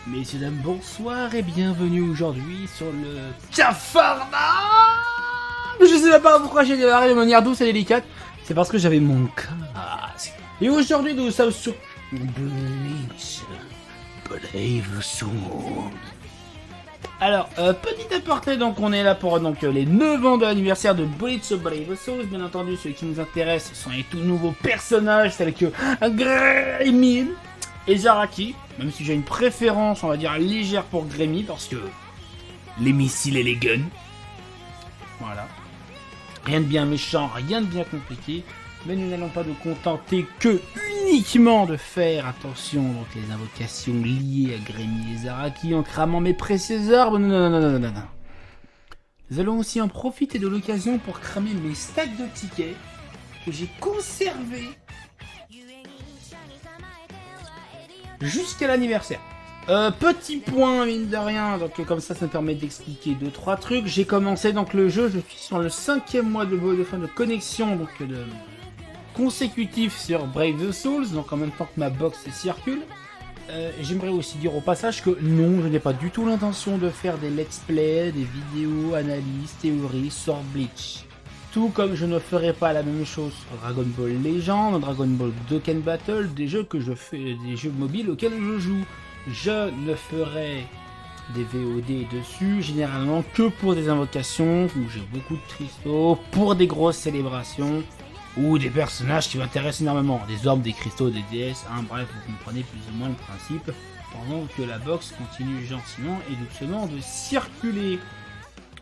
Messieurs, dames, bonsoir et bienvenue aujourd'hui sur le Cafarnaum. Je sais pas pourquoi j'ai démarré de manière douce et délicate. C'est parce que j'avais mon casque. Et aujourd'hui, nous sommes sur Bleach. Brave Soul. Alors, petit aparté, donc on est là pour les 9 ans de l'anniversaire de Bleach Brave Souls. Bien entendu, ceux qui nous intéressent sont les tout nouveaux personnages tels que Greymid et Zaraki. Même si j'ai une préférence, on va dire, légère pour Greymid, parce que les missiles et les guns. Voilà. Rien de bien méchant, rien de bien compliqué. Mais nous n'allons pas nous contenter que uniquement de faire attention donc les invocations liées à Greymid et Zaraki en cramant mes précieux arbres. Non. Nous allons aussi en profiter de l'occasion pour cramer mes stacks de tickets que j'ai conservés jusqu'à l'anniversaire. Petit point mine de rien, donc comme ça me permet d'expliquer 2-3 trucs. J'ai commencé donc le jeu, je suis sur le 5e mois de fin de connexion donc de consécutif sur Brave the Souls, donc en même temps que ma box circule. J'aimerais aussi dire au passage que non, je n'ai pas du tout l'intention de faire des let's play, des vidéos, analyses, théories sur Bleach. Tout comme je ne ferai pas la même chose sur Dragon Ball Legend, Dragon Ball Dokkan Battle, des jeux que je fais, des jeux mobiles auxquels je joue. Je ne ferai des VOD dessus, généralement que pour des invocations, où j'ai beaucoup de cristaux, pour des grosses célébrations, ou des personnages qui m'intéressent énormément, des orbes, des cristaux, des déesses, hein, bref, vous comprenez plus ou moins le principe, pendant que la box continue gentiment et doucement de circuler.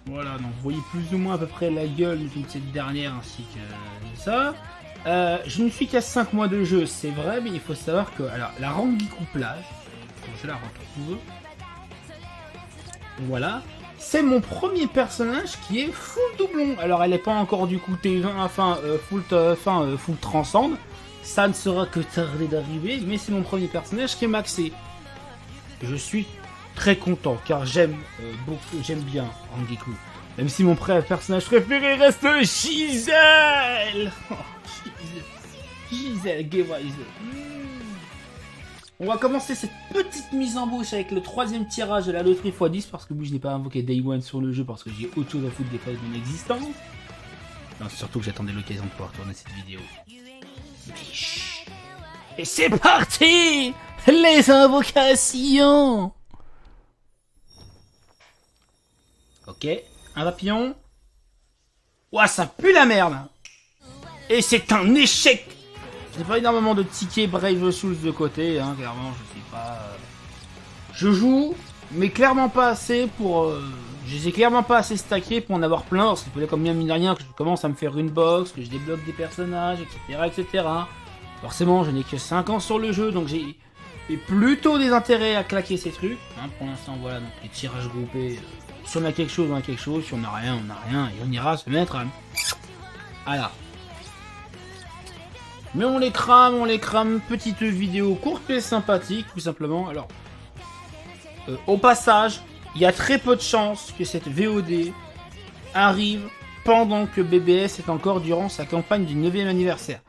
Voilà, donc vous voyez plus ou moins à peu près la gueule de cette dernière ainsi que ça. Je ne suis qu'à 5 mois de jeu, c'est vrai, mais il faut savoir que, alors, la Rangi couplage, quand je la retrouve, voilà, c'est mon premier personnage qui est full doublon. Alors elle n'est pas encore du coup T20, full transcende, ça ne sera que tardé d'arriver, mais c'est mon premier personnage qui est maxé. Je suis très content car j'aime bien Rangiku. Même si mon personnage préféré reste Giselle. Giselle Gewise. On va commencer cette petite mise en bouche avec le 3e tirage de la loterie x10 parce que oui, je n'ai pas invoqué Day One sur le jeu parce que j'ai autre chose à foutre des phases de mon existence. Non, surtout que j'attendais l'occasion de pouvoir tourner cette vidéo. Et c'est parti! Les invocations! Ok, un papillon. Ouah, ça pue la merde! Et c'est un échec! J'ai pas énormément de tickets Brave Souls de côté, hein, clairement, je sais pas... Je joue, mais clairement pas assez pour... Je les ai clairement pas assez stackés pour en avoir plein, parce qu'il fallait comme bien mine de rien que je commence à me faire une box, que je débloque des personnages, etc. Forcément, je n'ai que 5 ans sur le jeu, donc j'ai plutôt des intérêts à claquer ces trucs. Hein, pour l'instant, voilà, donc les tirages groupés, si on a quelque chose, on a quelque chose, si on a rien, on a rien, et on ira se mettre à la... Mais on les crame, petite vidéo courte et sympathique, tout simplement. Alors, au passage, il y a très peu de chances que cette VOD arrive pendant que BBS est encore durant sa campagne du 9e anniversaire.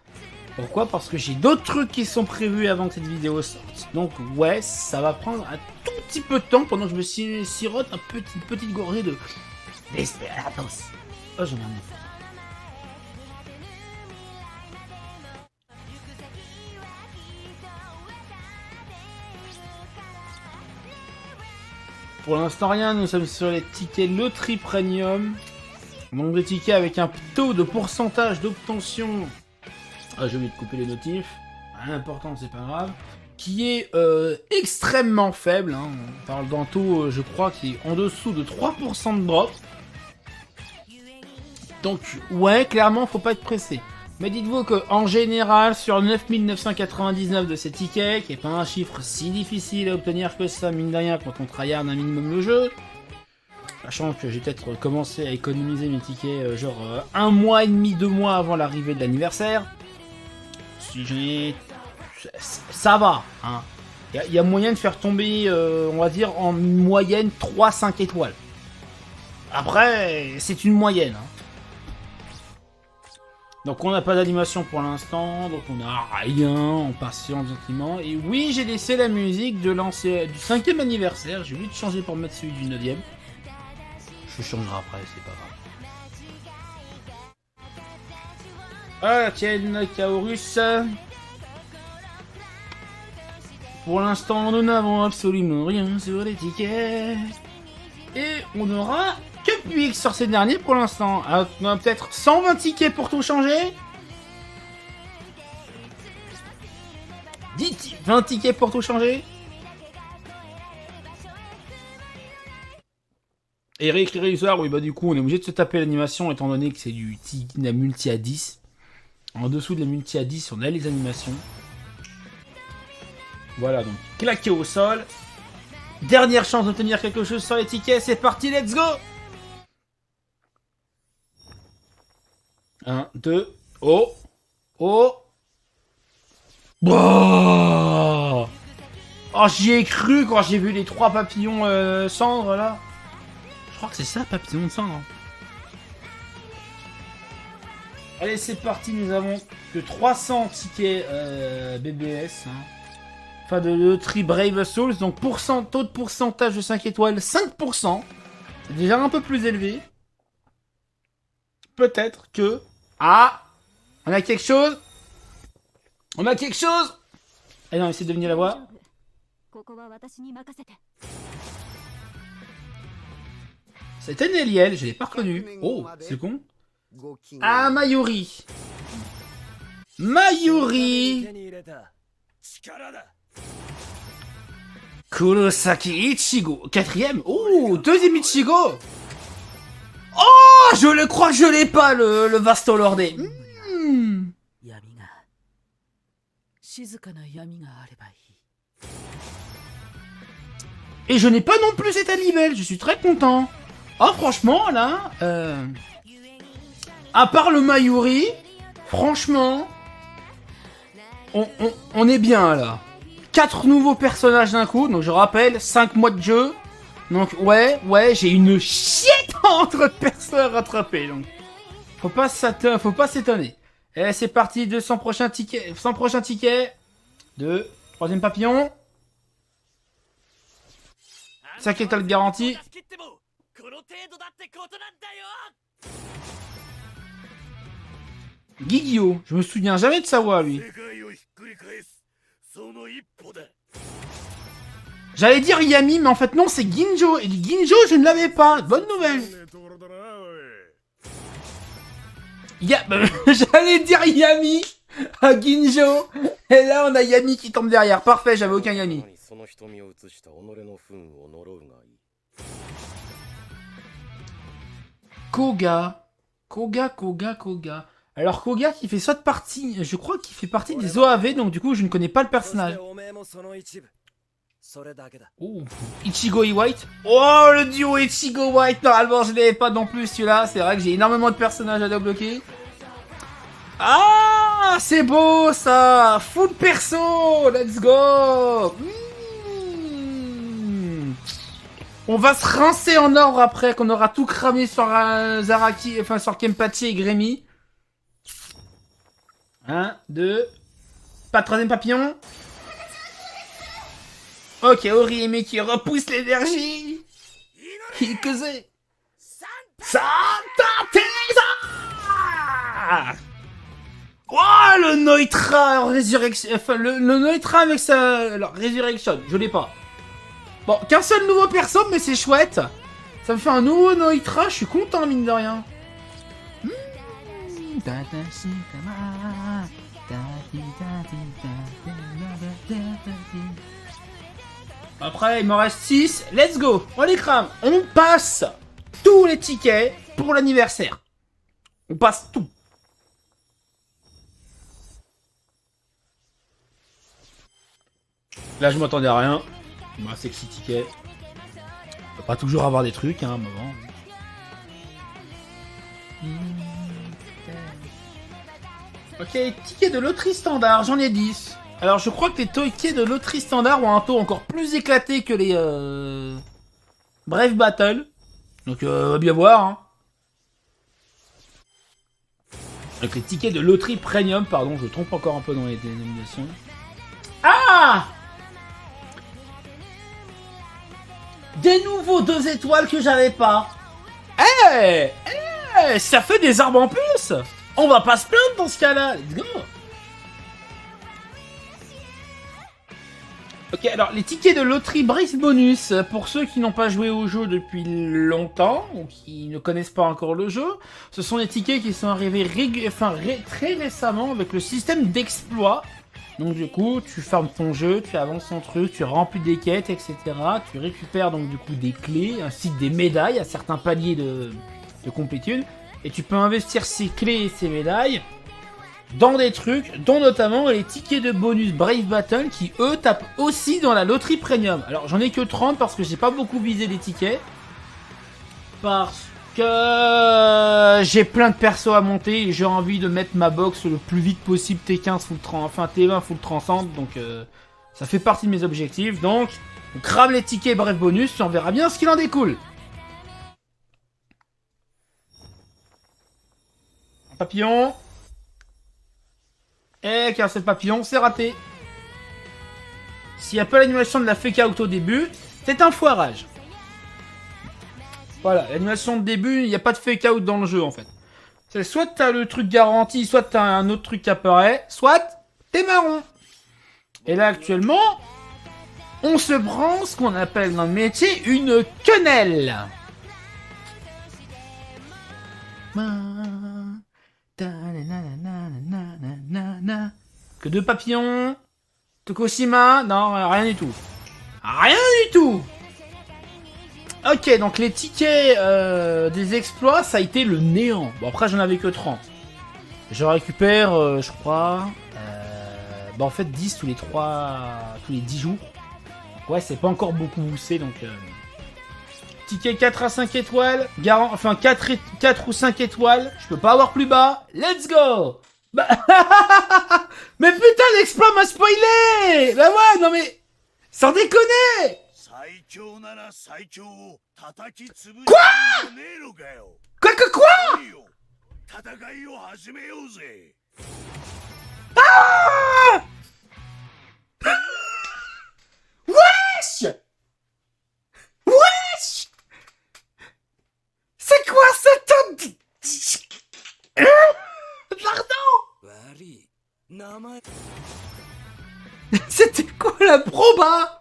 Pourquoi? Parce que j'ai d'autres trucs qui sont prévus avant que cette vidéo sorte. Donc ouais, ça va prendre un tout petit peu de temps pendant que je me sirote une petite gorgée de Desperados. Oh, j'en ai un. Pour l'instant rien, nous sommes sur les tickets loterie premium. Donc des tickets avec un taux de pourcentage d'obtention. Ah, j'ai oublié de couper les notifs. Rien d'important, c'est pas grave. Qui est extrêmement faible. Hein. On parle d'un taux, je crois, qui est en dessous de 3% de drop. Donc ouais, clairement, faut pas être pressé. Mais dites-vous qu'en général, sur 9999 de ces tickets, qui n'est pas un chiffre si difficile à obtenir que ça, mine de rien, quand on tryhard un minimum le jeu, sachant que j'ai peut-être commencé à économiser mes tickets genre 1 mois et demi, 2 mois avant l'arrivée de l'anniversaire, ça va, hein. Il y a moyen de faire tomber, on va dire, en moyenne 3-5 étoiles. Après, c'est une moyenne, hein. Donc on n'a pas d'animation pour l'instant, donc on n'a rien, on patiente gentiment. Et oui, j'ai laissé la musique de lancer du 5e anniversaire, j'ai oublié de changer pour mettre celui du 9e. Je changerai après, c'est pas grave. Ah, tiens, Kaorus. Pour l'instant, nous n'avons absolument rien sur les tickets. Et on aura que Puig sur ces derniers pour l'instant. On a peut-être 120 tickets pour tout changer. 20 tickets pour tout changer. Et réécrire l'histoire, oui, bah du coup, on est obligé de se taper l'animation étant donné que c'est du la multi à 10. En dessous de la multi à 10, on a les animations. Voilà, donc claqué au sol. Dernière chance d'obtenir quelque chose sur les tickets, c'est parti, let's go! 1, 2, oh! Oh! Oh, oh, j'y ai cru quand j'ai vu les 3 papillons cendres là. Je crois que c'est ça, papillon de cendre. Allez, c'est parti, nous avons que 300 tickets BBS. Hein. Enfin, de loterie Brave Souls. Donc, taux de pourcentage de 5 étoiles, 5%. C'est déjà un peu plus élevé. Peut-être que... Ah! On a quelque chose? On a quelque chose? Allez, on essaie de deviner la voix. C'était Neliel, je l'ai pas reconnu. Oh, c'est con. Ah, Mayuri. Mayuri. Kurosaki Ichigo. 4ème. Oh, 2ème Ichigo. Oh, je le crois que je l'ai pas, le Vasto Lordé. Et je n'ai pas non plus cet animal, je suis très content. Oh, franchement, là, à part le Mayuri, franchement, on est bien, là. 4 nouveaux personnages d'un coup, donc je rappelle, 5 mois de jeu. Donc, ouais, j'ai une chiette entre personnes à rattraper, donc. Faut pas s'étonner. Et c'est parti, 200 prochains tickets, 100 prochains tickets. 2, 3ème papillon. 5 étoiles garanties. Gigio, je me souviens jamais de sa voix, lui. J'allais dire Yami, mais en fait non, c'est Ginjo. Et Ginjo, je ne l'avais pas. Bonne nouvelle. J'allais dire Yami à Ginjo. Et là, on a Yami qui tombe derrière. Parfait, j'avais aucun Yami. Koga. Alors Koga qui fait soit de partie, je crois qu'il fait partie des OAV, donc du coup je ne connais pas le personnage. Oh, Ichigo et White. Oh, le duo Ichigo White. Normalement je l'avais pas non plus celui-là. C'est vrai que j'ai énormément de personnages à débloquer. Ah, c'est beau ça. Full perso. Let's go. On va se rincer en ordre après qu'on aura tout cramé sur Zaraki, enfin sur Kenpachi et Grémy. 1, 2. Pas de 3ème papillon. Ok, Oriemi qui repousse l'énergie. Hikuze. Santa Teresa. Oh, le Noitra Résurrection. Enfin, le Noitra avec sa alors, Résurrection. Je l'ai pas. Bon, qu'un seul nouveau perso, mais c'est chouette. Ça me fait un nouveau Noitra, je suis content, mine de rien. Après, il me reste 6. Let's go. On les crame. On passe tous les tickets pour l'anniversaire. On passe tout. Là, je m'attendais à rien. Bah, sexy ticket. On peut pas toujours avoir des trucs, hein, à un moment. Ok, ticket de loterie standard, j'en ai 10. Alors, je crois que les tickets de loterie standard ont un taux encore plus éclaté que les Brave Battle. Donc, on va bien voir. Hein. Avec les tickets de loterie premium, pardon, je trompe encore un peu dans les dénominations. Ah! Des nouveaux 2 étoiles que j'avais pas. Ça fait des arbres en plus. On va pas se plaindre dans ce cas-là. Let's go. Ok, alors les tickets de loterie Brief Bonus, pour ceux qui n'ont pas joué au jeu depuis longtemps, ou qui ne connaissent pas encore le jeu, ce sont des tickets qui sont arrivés très récemment avec le système d'exploit. Donc du coup, tu fermes ton jeu, tu avances ton truc, tu remplis des quêtes, etc. Tu récupères donc du coup des clés, ainsi que des médailles à certains paliers de complétude. Et tu peux investir ces clés et ces médailles dans des trucs, dont notamment les tickets de bonus Brave Battle qui, eux, tapent aussi dans la loterie premium. Alors, j'en ai que 30 parce que j'ai pas beaucoup visé les tickets. Parce que j'ai plein de persos à monter et j'ai envie de mettre ma box le plus vite possible T15 full enfin T20 full transcend. Donc, ça fait partie de mes objectifs. Donc, on crame les tickets Brave Bonus et on verra bien ce qu'il en découle. Un papillon. Et car ce papillon, c'est raté. S'il n'y a pas l'animation de la fake out au début, c'est un foirage. Voilà, l'animation de début, il n'y a pas de fake out dans le jeu en fait. C'est soit t'as le truc garanti, soit t'as un autre truc qui apparaît, soit t'es marron. Et là actuellement, on se prend ce qu'on appelle dans le métier une quenelle. Que 2 papillons. Tokushima. Non, rien du tout. Rien du tout. Ok, donc les tickets des exploits, ça a été le néant. Bon, après, j'en avais que 30. Je récupère, je crois... en fait, 10 tous les 10 jours. Ouais, c'est pas encore beaucoup boosté, donc... Ticket 4 à 5 étoiles, enfin 4 ou 5 étoiles, je peux pas avoir plus bas, let's go. Bah... mais putain, l'exploit m'a spoilé. Bah ouais, non mais... Sans déconner. Quoi? Quoi? Ah. Wesh. Wesh. C'est quoi cette... Pardon. C'était quoi la proba?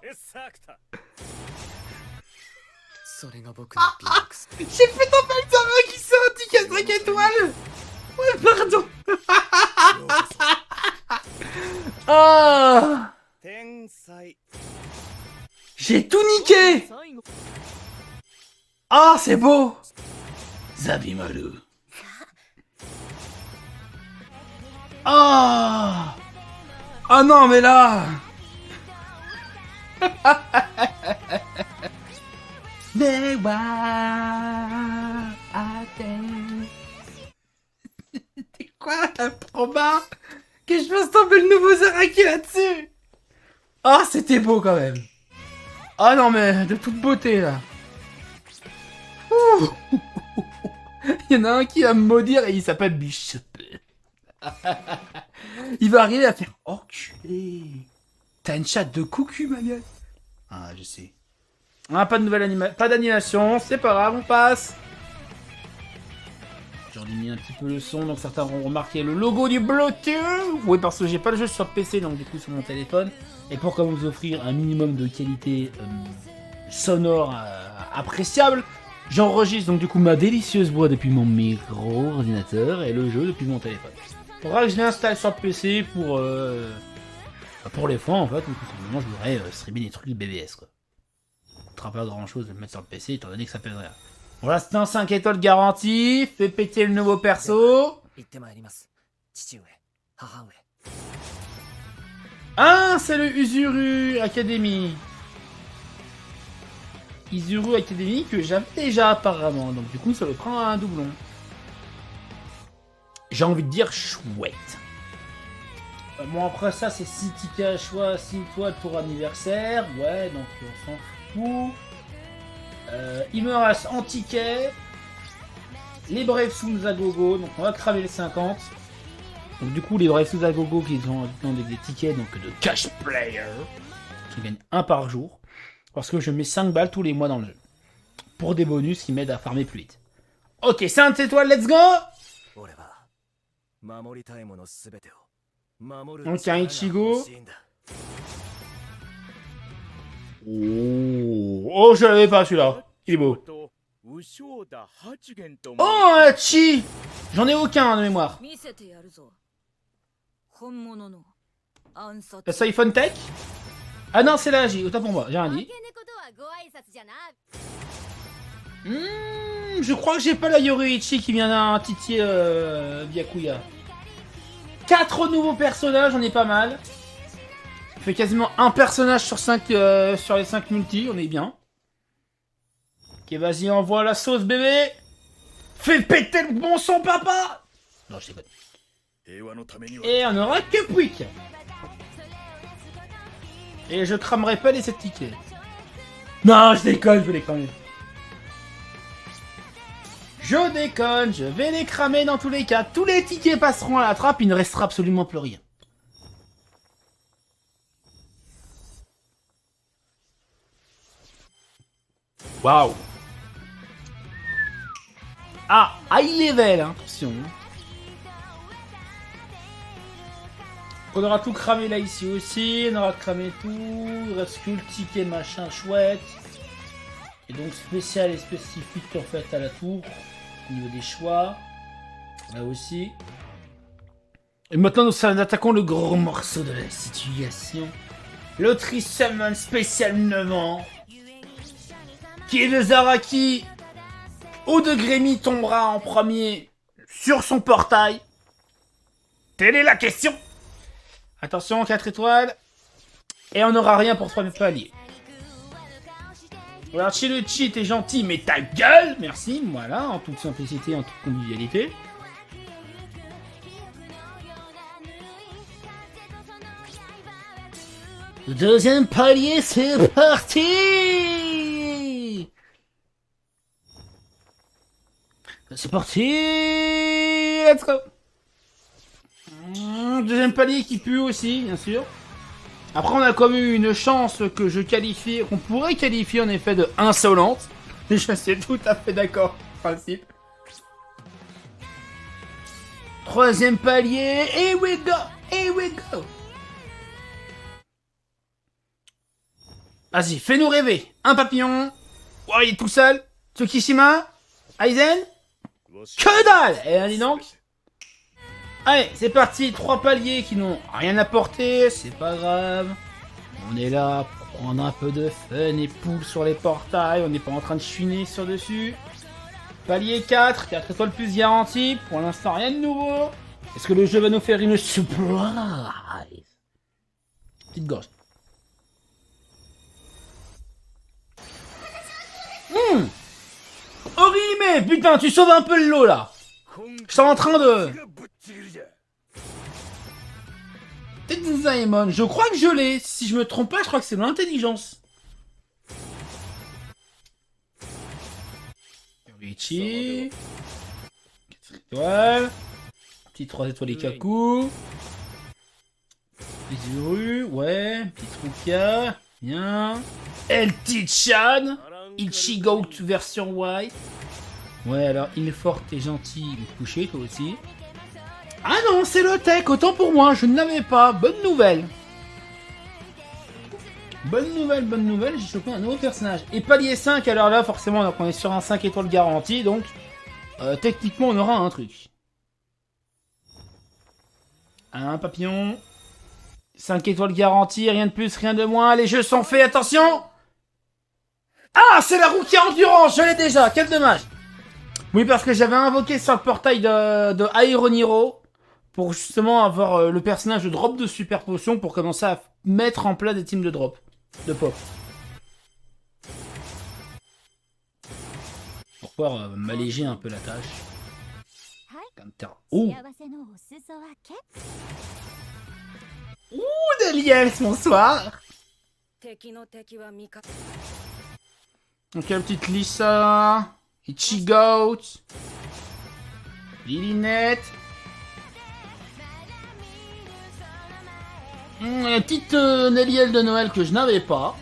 J'ai fait tomber le Zara qui sort un ticket 5 étoiles. Ouais, pardon. Oh. J'ai tout niqué. Ah, c'est beau. Zabimaru. Ah. Ah non, mais là. C'était quoi la proba? Que je fasse tomber le nouveau Zaraki là-dessus. Ah, c'était beau quand même. Ah non, mais de toute beauté là. Ouh. Il y en a un qui va me maudire et il s'appelle Bishop. Il va arriver à faire enculé. T'as une chatte de coucou, ma gueule. Ah, je sais. Ah, pas de nouvelle animation, pas d'animation, c'est pas grave, on passe. J'en ai mis un petit peu le son, donc certains auront remarqué le logo du Bluetooth. Oui, parce que j'ai pas le jeu sur PC, donc du coup sur mon téléphone. Et pour quand même vous offrir un minimum de qualité sonore appréciable, j'enregistre donc du coup ma délicieuse voix depuis mon micro-ordinateur et le jeu depuis mon téléphone. Faudra que je l'installe sur le PC pour les fois en fait, ou tout simplement je voudrais streamer des trucs de BBS quoi. Ça ne fera pas grand chose de le mettre sur le PC étant donné que ça pèse rien. Voilà, c'est un 5 étoiles garanti, fait péter le nouveau perso. Ah, c'est le Uzuru Academy. Uzuru Academy que j'avais déjà apparemment, donc du coup ça le prend un doublon. J'ai envie de dire chouette. Bon après ça c'est 6 tickets à choix, 6 étoiles pour anniversaire, ouais donc on s'en fout. Il me reste en ticket les Brave Souls à gogo, donc on va cramer les 50. Donc du coup, les Drive à gogo qui ont des tickets donc de cash player, qui gagnent 1 par jour, parce que je mets 5 balles tous les mois dans le jeu. Pour des bonus qui m'aident à farmer plus vite. Ok, 5 étoiles, let's go! Donc un Ichigo. Oh, je l'avais pas celui-là. Il est beau. Oh, un Chi! J'en ai aucun de mémoire. Le Siphon Tech? Ah non, c'est là, autant pour moi, j'ai rien dit. Je crois que j'ai pas la Yoruichi qui vient d'un Titi Byakuya. 4 nouveaux personnages, on est pas mal. Ça fait quasiment un personnage sur 5 sur les 5 multi, on est bien. Ok, vas-y, envoie la sauce, bébé. Fais péter le bon son, papa. Non, je déconne. Et on aura que Pouic. Et je cramerai pas les 7 tickets. Non, je déconne, je vais les cramer. Je déconne, je vais les cramer dans tous les cas. Tous les tickets passeront à la trappe, il ne restera absolument plus rien. Waouh. Ah, high level, hein, attention. On aura tout cramé là ici aussi, on aura cramé tout. Il reste que le ticket machin chouette. Et donc spécial et spécifique en fait à la tour. Au niveau des choix. Là aussi. Et maintenant nous attaquons le gros morceau de la situation. Le Tri-Summon spécial 9 ans. Qui est de Zaraki. Ou de Grémy tombera en premier sur son portail. Telle est la question. Attention, 4 étoiles. Et on n'aura rien pour 3 paliers. Alors, Chiluchi, t'es gentil, mais ta gueule. Merci, voilà, en toute simplicité, en toute convivialité. Le deuxième palier, c'est parti. C'est parti. Let's go. Deuxième palier qui pue aussi, bien sûr. Après, on a quand même eu une chance que je qualifie, qu'on pourrait qualifier en effet de insolente. Je suis tout à fait d'accord, principe. Troisième palier, here we go, here we go. Vas-y, fais-nous rêver. Un papillon. Oh, il est tout seul. Tsukishima. Aizen. Que dalle. Et dis donc. Allez, c'est parti, 3 paliers qui n'ont rien apporté, c'est pas grave. On est là pour prendre un peu de fun et poule sur les portails, on n'est pas en train de chiner sur dessus. Palier 4, 4 étoiles plus garanties, pour l'instant rien de nouveau. Est-ce que le jeu va nous faire une surprise? Petite gorge. Orihime, putain, tu sauves un peu le lot là. Je suis en train de... Tetsuzaemon, je crois que je l'ai. Si je me trompe pas, je crois que c'est l'intelligence. Yoichi. 4 étoiles. Petit 3 étoiles Ikaku. Izuru, ouais. Petit Rukia. Bien. El Tichan. Ichigo version white. Ouais, alors il est fort, t'es gentil, mais couché toi aussi. Ah non, c'est le tech, autant pour moi, je ne l'avais pas. Bonne nouvelle. Bonne nouvelle, j'ai chopé un nouveau personnage. Et palier 5, alors là, forcément, donc on est sur un 5 étoiles garanti, donc techniquement, on aura un truc. Un papillon. 5 étoiles garanti, rien de plus, rien de moins. Les jeux sont faits, attention. Ah, c'est la Rukia Endurance, je l'ai déjà, quel dommage. Oui, parce que j'avais invoqué sur le portail de Aeroniro pour justement avoir le personnage de drop de super potion pour commencer à mettre en place des teams de drop, de pop. Pour pouvoir m'alléger un peu la tâche. Ouh! Ouh, Deliels, bonsoir! Donc la petite Lisa... Ichigo, Lilinette, La petite Nelliel de Noël que je n'avais pas.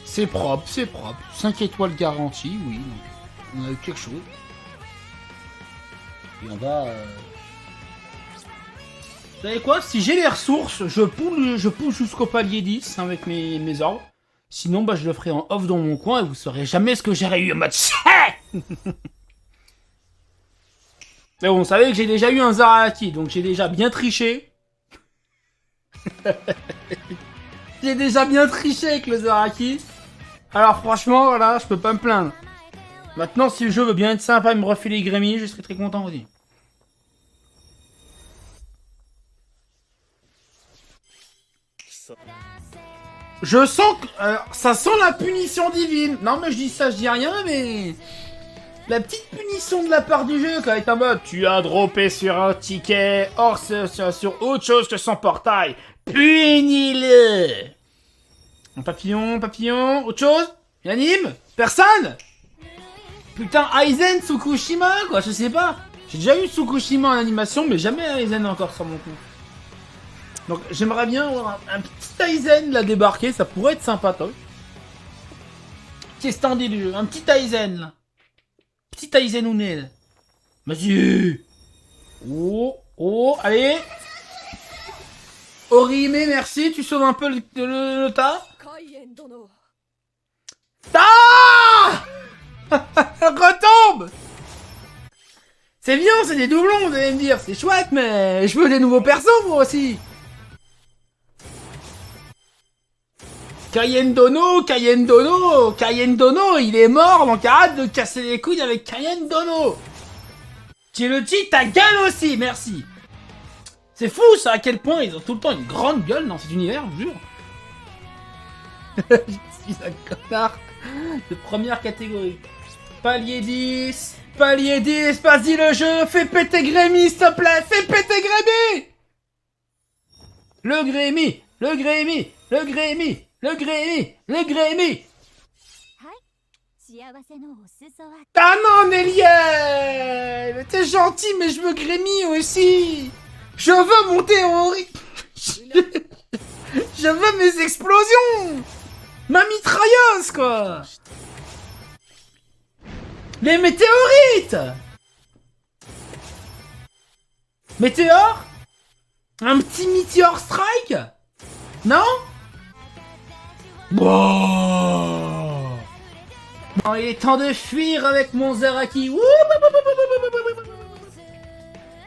C'est propre, c'est propre. 5 étoiles garanties, oui. Donc, on a eu quelque chose. Et on va... Vous savez quoi? Si j'ai les ressources, je pousse jusqu'au palier 10 avec mes ordres. Sinon, bah, je le ferai en off dans mon coin et vous saurez jamais ce que j'aurais eu en mode... Mais bon, vous savez que j'ai déjà eu un Zaraki, donc j'ai déjà bien triché. J'ai déjà bien triché avec le Zaraki. Alors franchement, voilà, je peux pas me plaindre. Maintenant, si le jeu veut bien être sympa et me refiler Grémy, je serai très content aussi. Je sens que... ça sent la punition divine. Non mais je dis ça, je dis rien, mais... La petite punition de la part du jeu, quand il est en mode... Tu as droppé sur un ticket, hors sur autre chose que son portail. Punis-le. Un papillon, autre chose? Il anime? Personne? Putain, Aizen Tsukushima, quoi, je sais pas. J'ai déjà eu Tsukushima en animation, mais jamais Aizen encore sur mon coup. Donc j'aimerais bien avoir un petit Aizen là débarquer, ça pourrait être sympa, toi. Petit standy du jeu, un petit Aizen là. Petit Aizen Unel. Vas-y. Oh, allez. Orihime, merci, tu sauves un peu le tas. Ah retombe. C'est bien, c'est des doublons, vous allez me dire, c'est chouette, mais je veux des nouveaux persos, moi aussi. Kayen Dono, il est mort, donc arrête de casser les couilles avec Kayen Dono. Tu le dis, ta gueule aussi, merci. C'est fou ça, à quel point ils ont tout le temps une grande gueule dans cet univers, je jure. Je suis un connard de première catégorie. Palier 10, vas-y le jeu, fais péter Grémy s'il te plaît, fais péter Grémy. Le Grémy. Ah non, Nelliel! T'es gentil, mais je veux Grémy aussi! Je veux monter en rythme! Je veux mes explosions! Ma mitrailleuse, quoi! Les météorites! Météore? Un petit Meteor Strike? Non? Bon, il est temps de fuir avec mon Zaraki.